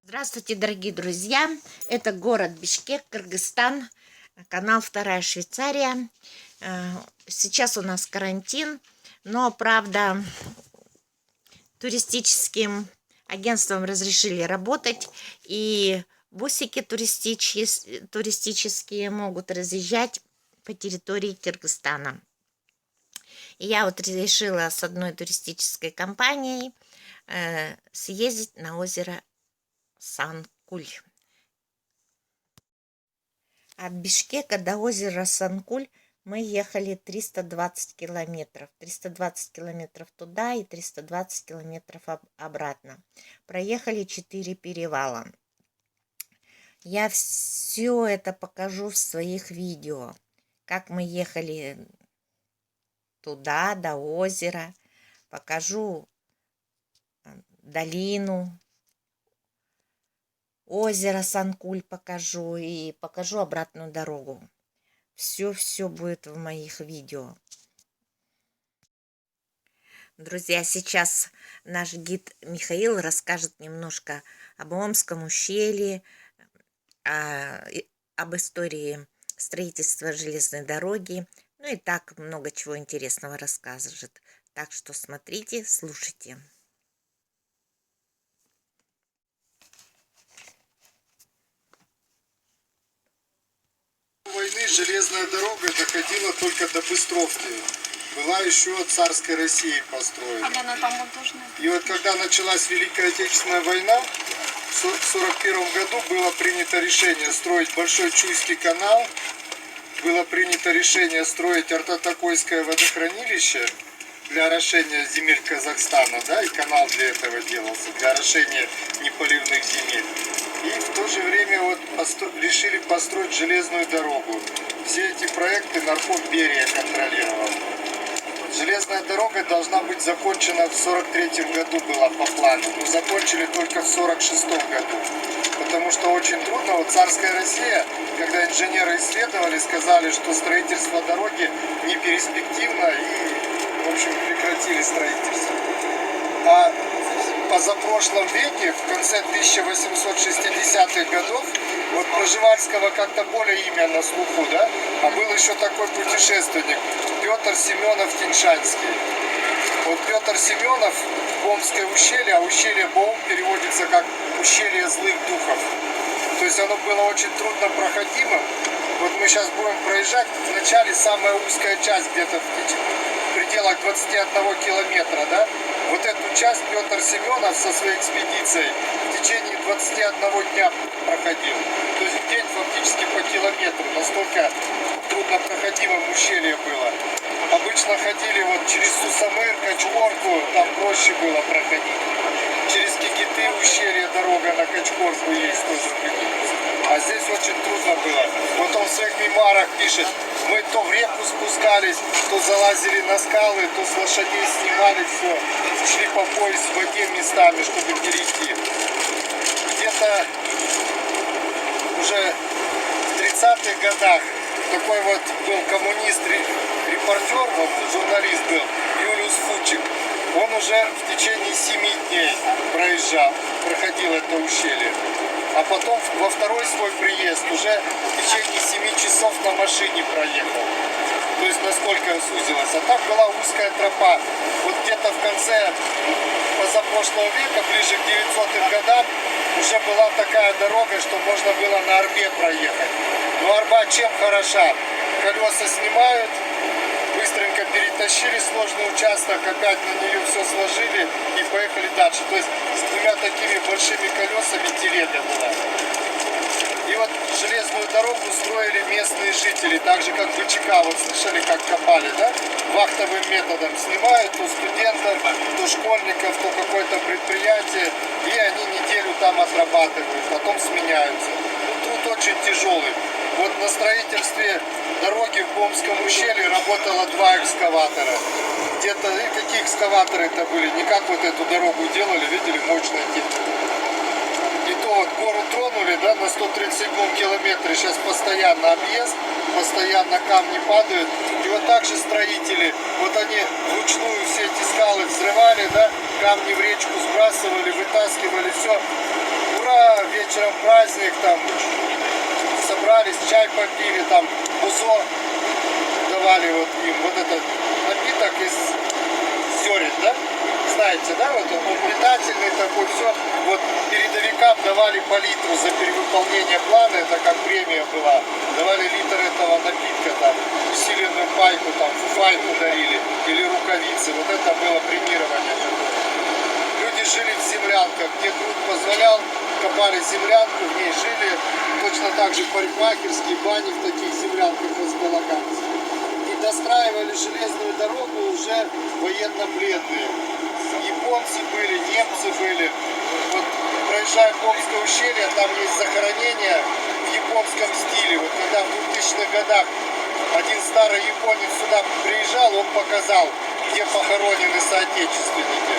Здравствуйте, дорогие друзья! Это город Бишкек, Кыргызстан, канал «Вторая Швейцария». Сейчас у нас карантин, но, правда, туристическим агентствам разрешили работать, и бусики туристические могут разъезжать по территории Кыргызстана. И я вот решила с одной туристической компанией съездить на озеро Санкуль. От Бишкека до озера Санкуль мы ехали 320 километров. 320 километров туда и 320 километров обратно. Проехали 4 перевала. Я все это покажу в своих видео. Как мы ехали туда, до озера. Покажу долину. Озеро Санкуль покажу и покажу обратную дорогу. Все будет в моих видео. Друзья, сейчас наш гид Михаил расскажет немножко об Омском ущелье, об истории строительства железной дороги. Ну и так много чего интересного расскажет. Так что смотрите, слушайте. Войны железная дорога доходила только до Быстровки. Была еще царской Россией построена. И вот когда началась Великая Отечественная война, в 1941 году было принято решение строить Большой Чуйский канал, было принято решение строить Артатакойское водохранилище для орошения земель Казахстана, да, и канал для этого делался, для орошения неполивных земель. И в то же время вот решили построить железную дорогу. Все эти проекты нарком Берия контролировал. Железная дорога должна быть закончена в 1943 году, была по плану, но закончили только в 1946 году. Потому что очень трудно. Вот царская Россия, когда инженеры исследовали, сказали, что строительство дороги не перспективно, и, в общем, прекратили строительство. А в позапрошлом веке, в конце 1860-х годов, вот Пржевальского как-то более имя на слуху, да? А был еще такой путешественник Петр Семенов-Тиньшанский. Вот Петр Семенов в Омское ущелье, а ущелье Боум переводится как ущелье злых духов. То есть оно было очень трудно проходимым. Вот мы сейчас будем проезжать. Вначале самая узкая часть, где-то в пределах 21 километра, да? Вот эту часть Петр Семенов со своей экспедицией в течение 21 дня проходил. То есть в день фактически по километру. Настолько труднопроходимым ущелье было. Обычно ходили вот через Сусамыр, Качкорку, там проще было проходить. Через Кикиты ущелье дорога на Качкорку есть тоже придется. А здесь очень трудно было. Вот он в своих мемуарах пишет: мы то в реку спускались, то залазили на скалы, то с лошадей снимали все. Шли по пояс в воде местами, чтобы перейти. Где-то уже в 30-х годах такой вот был коммунист-репортер, вот журналист был, Юлиус Фучик. Он уже в течение 7 дней проходил это ущелье. А потом во второй свой приезд уже в течение 7 часов на машине проехал. То есть насколько сузилось. А так была узкая тропа. Вот где-то в конце позапрошлого века, ближе к 900-м годам, уже была такая дорога, что можно было на Арбе проехать. Но Арба чем хороша? Колеса снимают, быстренько перетащили сложный участок, опять на нее все сложили и поехали дальше. То есть с двумя такими большими колесами телега была. И вот железную дорогу строили местные жители, так же как БЧК, вот слышали, как копали, да? Вахтовым методом снимают то студентов, то школьников, то какое-то предприятие, и они неделю там отрабатывают, потом сменяются. Ну, труд очень тяжелый. Вот на строительстве дороги в Омском ущелье работало 2 экскаватора. Где-то, и какие экскаваторы это были, не как вот эту дорогу делали, видели, мощная техника. И то вот гору тронули, да, на 137 километре, сейчас постоянно объезд, постоянно камни падают. И вот так же строители, вот они вручную все эти скалы взрывали, да, камни в речку сбрасывали, вытаскивали, все. Ура, вечером праздник, там собрались, чай попили, там бузо давали вот им. Вот этот напиток из зерен, да? Знаете, да? Вот он питательный такой, все. Вот передовикам давали по литру за перевыполнение плана, это как премия была. Давали литр этого напитка, там, усиленную пайку, там, фуфайку дарили, или рукавицы. Вот это было премирование. Люди жили в землянках, где труд позволял, копали землянку, в ней жили. Точно так же парикмахерские бани в таких землянках располагались. И достраивали железную дорогу уже военно-бледные. Японцы были, немцы были. Вот проезжая Комское ущелье, там есть захоронения в японском стиле. Вот когда в 2000-х годах один старый японец сюда приезжал, он показал, где похоронены соотечественники.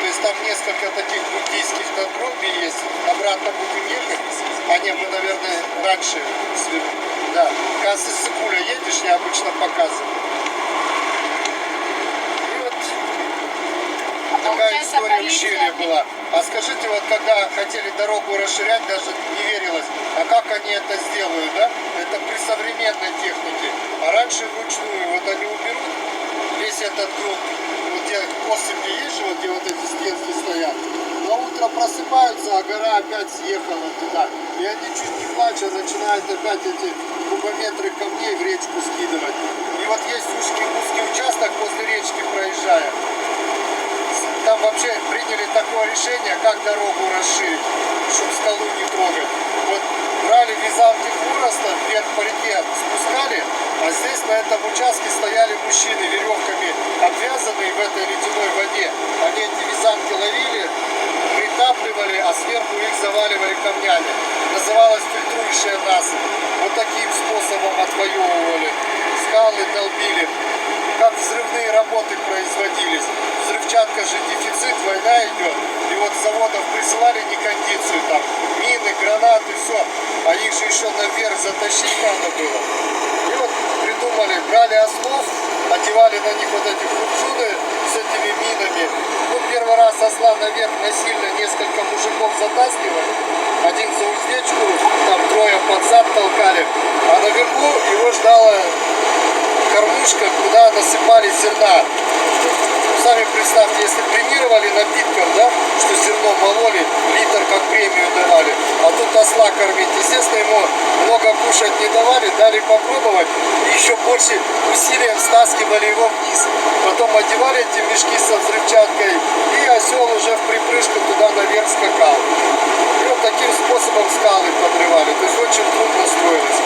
То есть там несколько таких буддийских надгробий есть. Обратно будем ехать. А не, мы, наверное, раньше свернули. Да. Когда с Иссыкуля едешь, я обычно показываю. И вот такая история ущелья была. А скажите, вот когда хотели дорогу расширять, даже не верилось, а как они это сделают, да? Это при современной технике. А раньше вручную, вот они уберут весь этот грунт, вот где осыпи есть, вот где вот эти стенки стоят. На утро просыпаются, а гора опять съехала туда. И они чуть не плача начинают опять эти кубометры камней в речку скидывать. И вот есть узкий участок после речки проезжая. Там вообще приняли такое решение, как дорогу расширить, чтобы скалу не трогать. Вот брали вязанки хвороста, вверх по реке спускали, а здесь на этом участке стояли мужчины веревками обвязанные в этой ледяной воде. Они эти вязанки ловили, притапливали, а сверху их заваливали камнями. Называлось фильтрующая насыпь. Вот таким способом отвоевывали. Скалы долбили. Как взрывные работы производились. Взрывчатка же дефицит, война идет. И вот с заводов присылали некондицию, там, мины, гранаты, все. А их же еще наверх затащить надо было. И вот придумали, брали ослов, одевали на них вот эти фурцуны с этими минами. Ну, первый раз осла наверх насильно несколько мужиков затаскивали. Один за уздечку, там трое под зад толкали. А наверху его ждала кормушка, куда насыпали зерна. Сами представьте, если премировали напитком, да, что зерно мололи, литр как премию давали, а тут осла кормить. Естественно, ему много кушать не давали, дали попробовать, и еще больше усилием стаскивали его вниз. Потом одевали эти мешки со взрывчаткой, и осел уже в припрыжку туда наверх скакал. И вот таким способом скалы подрывали, то есть очень трудно строились.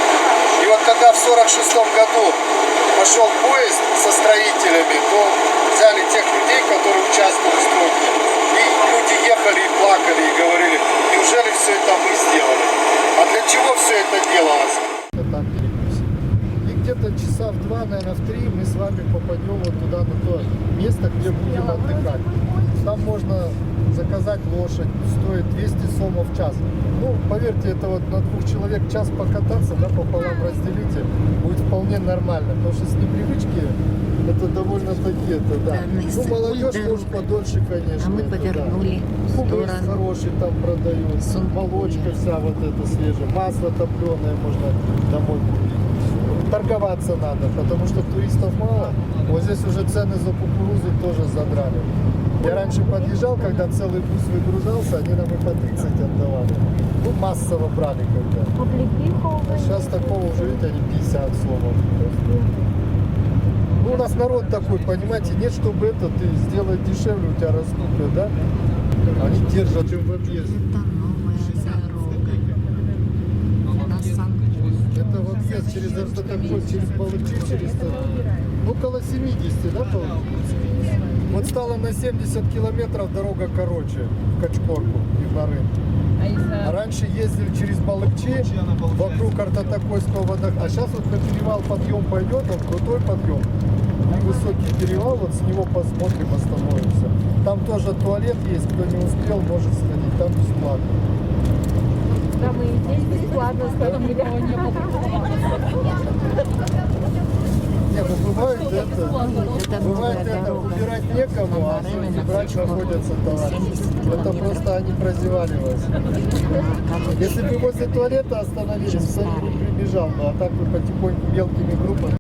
И вот когда в 1946 году пошел поезд со строителями, то взяли тех людей, которые участвовали в стройке, и люди ехали и плакали, и говорили, неужели все это мы сделали? А для чего все это делалось? Там перекусим. И где-то часа в 2, наверное, в 3 мы с вами попадем вот туда, на то место, где будем отдыхать. Там можно заказать лошадь, стоит 200 сомов в час. Ну, поверьте, это вот на 2 человек час покататься, да, пополам разделите, будет вполне нормально, потому что с непривычки это довольно-таки, это, да. Ну, молодежь может подольше, конечно. А мы повернули в Кубрис сторону. хороший там продают, молочка вся вот эта свежая, масло топленое можно домой купить. Торговаться надо, потому что туристов мало. Вот здесь уже цены за кукурузу тоже задрали. Я раньше подъезжал, когда целый бус выгружался, они нам и по 30 отдавали. Ну, массово брали когда. А сейчас такого уже, видите, они 50 сомов. Ну, у нас народ такой, понимаете, нет, чтобы это ты сделать дешевле, у тебя раскупят, да? Они держат, чем в объезде. Это в объезд через Артакой, через Балычи, через... Ну, около 70, да, получается? Вот стало на 70 километров дорога короче, в Качкорку и на рынок. А раньше ездили через Балыкчи, вокруг Артатакойского водохода. А сейчас вот на перевал подъем пойдет, он крутой подъем. Высокий перевал, вот с него посмотрим, остановимся. Там тоже туалет есть, кто не успел, может сходить, там бесплатно. Да, мы и здесь бесплатно сходили. Нет, ну бывает это, убирать некому, а брать находятся товарищи. Это просто они прозевали вас. Если бы возле туалета остановились, кто-нибудь прибежал бы, а так вы потихоньку мелкими группами